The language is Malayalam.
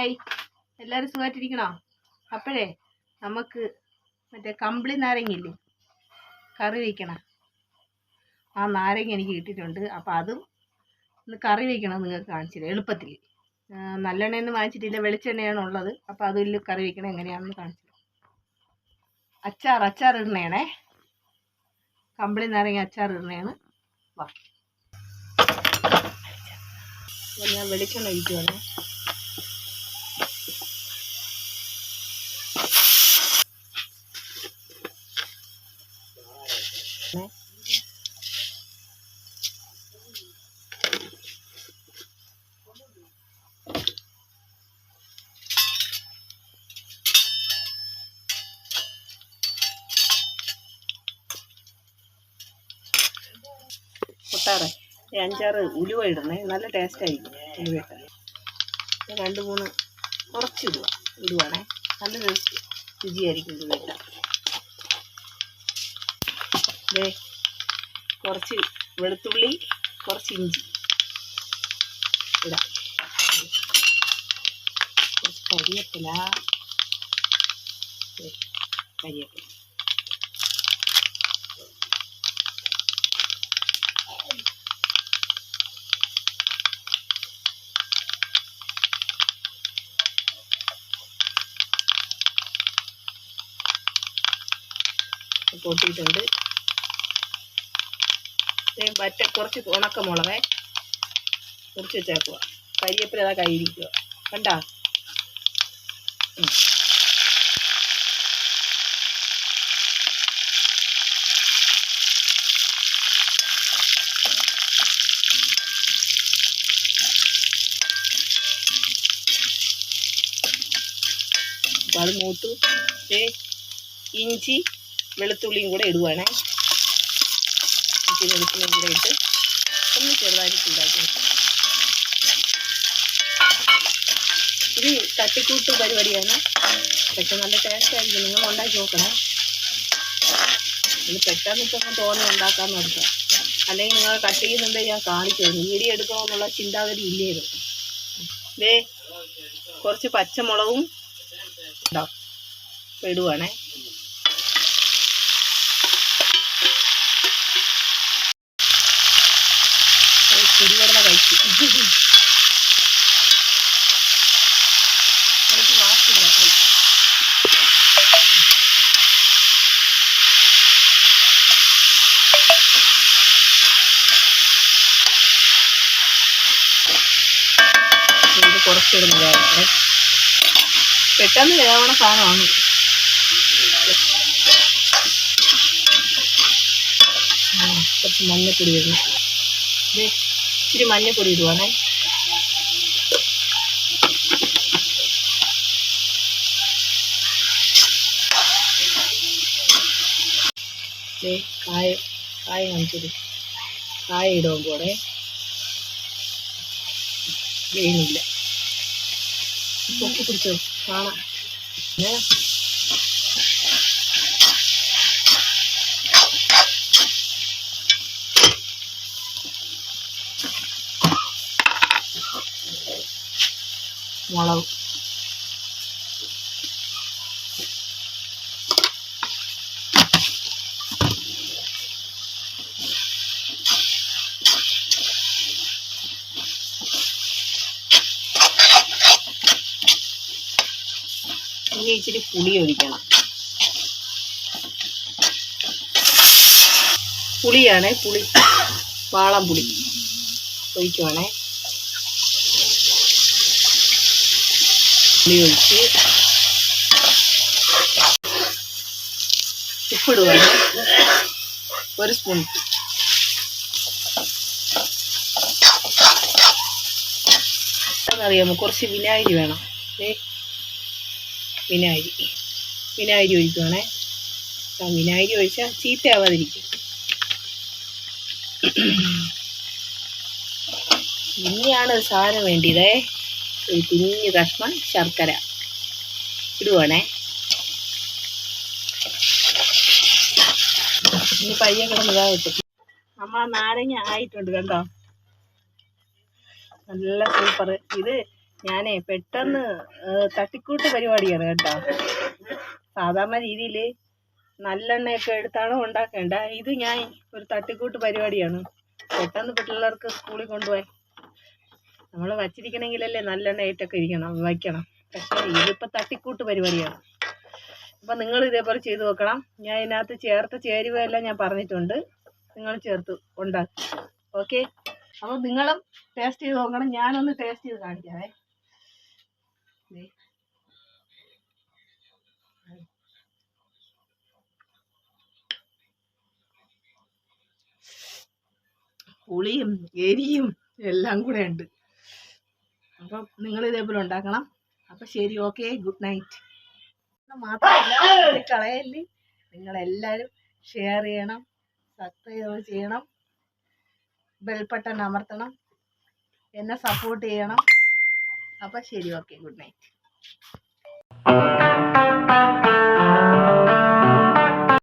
ഹായ്, എല്ലാവരും സുഖമായിട്ടിരിക്കണോ? അപ്പോഴേ നമുക്ക് മറ്റേ കമ്പിളി നാരങ്ങയില്ലേ, കറി വയ്ക്കണം. ആ നാരങ്ങ എനിക്ക് കിട്ടിയിട്ടുണ്ട്. അപ്പോൾ അതും ഒന്ന് കറി വയ്ക്കണം, നിങ്ങൾക്ക് കാണിച്ചില്ല എളുപ്പത്തിൽ. നല്ലെണ്ണയൊന്നും വാങ്ങിച്ചിട്ടില്ല, വെളിച്ചെണ്ണയാണ് ഉള്ളത്. അപ്പോൾ അതിൽ കറി വയ്ക്കണം എങ്ങനെയാണെന്ന് കാണിച്ചില്ല. അച്ചാർ ഇടണേണേ, കമ്പിളി നാരങ്ങ അച്ചാർ ഇടണേണ്. വാ, ഞാൻ വെളിച്ചെണ്ണ ഒഴിക്കുവാണേ. പൊട്ടാറ് 5-6 ഉലുവ ഇടണേ, നല്ല ടേസ്റ്റ് ആയിരിക്കും ഉലുവ ഇട്ടാൽ. 2-3 കുറച്ച് ഇടുവാണേ, നല്ല രുചിയായിരിക്കും ഉലുവ ഇട്ടാൽ. കുറച്ച് വെളുത്തുള്ളി, കുറച്ച് ഇഞ്ചി ഇടാം, കുറച്ച് കരിവേപ്പില. പൊട്ടിയിട്ടുണ്ട്. കുറച്ച് ഉണക്കമുളക് മുറിച്ച് വെച്ചേക്കുക. കരിയേപ്പില അതാ കയ്യിരിക്കുക, കണ്ടാ? അപ്പോൾ അത് മൂത്തു. ഇഞ്ചി വെളുത്തുള്ളിയും കൂടെ ഇടുവാണേ. ഇഞ്ചി വെളുത്തുള്ളിയും കൂടെ ഇട്ട് ഒന്ന് ചെറുതായിട്ട് ചൂടാക്കി. ഇത് തട്ടിക്കൂട്ട് പരിപാടിയാണ്, പക്ഷെ നല്ല ടേസ്റ്റ് ആയിരിക്കും. നിങ്ങൾ ഉണ്ടാക്കി നോക്കണേ. ഇത് പെട്ടെന്ന് ഇപ്പം തോന്നി ഉണ്ടാക്കാമെന്ന് നോക്കാം. അല്ലെങ്കിൽ നിങ്ങൾ കട്ട് ചെയ്യുന്നുണ്ടെങ്കിൽ ഞാൻ കാണിച്ചു തരും. വീഡിയോ എടുക്കണമെന്നുള്ള ചിന്താഗതി ഇല്ലായിരുന്നു. കുറച്ച് പച്ചമുളകും ഉണ്ടാവും, ഇടുവാണേ. കുടിവെള്ളം കഴിച്ചു, എനിക്ക് വാക്കില്ല. ഇത് കുറച്ചിടുന്നതായിട്ട് പെട്ടെന്ന് വേവണ സാധനമാണ്. കുറച്ച് മഞ്ഞപ്പൊടി ഇടുന്നു. ഇച്ചിരി മഞ്ഞപ്പൊടി ഇടുവാണേ. കായ കാണിച്ചത് കായ ഇടും കൂടെ വേണില്ല. പൊക്കി പിടിച്ചോ കാണാം. മുളക് ഇനി ഇച്ചിരി പുളി ഒഴിക്കണം. പുളിയാണേ, പുളി വാളം പുളി ഒഴിക്കുവാണേ. പുളി ഒഴിച്ച് ഉപ്പിടുവാണ്, 1 സ്പൂൺ. അറിയാമോ, കുറച്ച് വിനാഗിരി വേണം. വിനാഗിരി ഒഴിക്കുവാണേ. വിനാഗിരി ഒഴിച്ചാൽ ചീത്തയാവാതിരിക്കും. ഇനിയാണ് സാധനം വേണ്ടിയതേ. ഒരു കുഞ്ഞു കഷ്ണം ശർക്കര ഇടുവാണേ. ഇനി പയ്യെ കിടന്നതായിട്ട് നമ്മളെ നാരങ്ങ ആയിട്ടുണ്ട്, കണ്ടോ? നല്ല സൂപ്പർ. ഇത് ഞാനേ പെട്ടെന്ന് തട്ടിക്കൂട്ട് പരിപാടിയാണ് കേട്ടോ. സാധാരണ രീതിയിൽ നല്ലെണ്ണയൊക്കെ എടുത്താണ് ഉണ്ടാക്കേണ്ട. ഇത് ഞാൻ ഒരു തട്ടിക്കൂട്ട് പരിപാടിയാണ്. പെട്ടെന്ന് പിള്ളേർക്ക് സ്കൂളിൽ കൊണ്ടുപോയി നമ്മൾ വച്ചിരിക്കണമെങ്കിലല്ലേ നല്ലെണ്ണയായിട്ടൊക്കെ വയ്ക്കണം. പക്ഷേ ഇതിപ്പോൾ തട്ടിക്കൂട്ട് പരിപാടിയാണ്. അപ്പം നിങ്ങൾ ഇതേപോലെ ചെയ്ത് നോക്കണം. ഞാൻ ഇതിനകത്ത് ചേർത്ത ചേരുവയെല്ലാം ഞാൻ പറഞ്ഞിട്ടുണ്ട്. നിങ്ങൾ ചേർത്ത് ഉണ്ടാക്കും. ഓക്കെ, അപ്പോൾ നിങ്ങളും ടേസ്റ്റ് ചെയ്ത് നോക്കണം. ഞാനൊന്ന് ടേസ്റ്റ് ചെയ്ത് കാണിക്കാവേ. പുളിയും എരിയും എല്ലാം കൂടെ ഉണ്ട്. അപ്പം നിങ്ങൾ ഇതേപോലെ ഉണ്ടാക്കണം. അപ്പം ശരി, ഓക്കെ, ഗുഡ് നൈറ്റ്. മാത്രമല്ല കളയല്ലേ, നിങ്ങളെല്ലാവരും ഷെയർ ചെയ്യണം, സബ്സ്ക്രൈബ് ചെയ്യണം, ബെൽ ബട്ടൺ അമർത്തണം, എന്നെ സപ്പോർട്ട് ചെയ്യണം. അപ്പം ശരി, ഓക്കെ, ഗുഡ് നൈറ്റ്.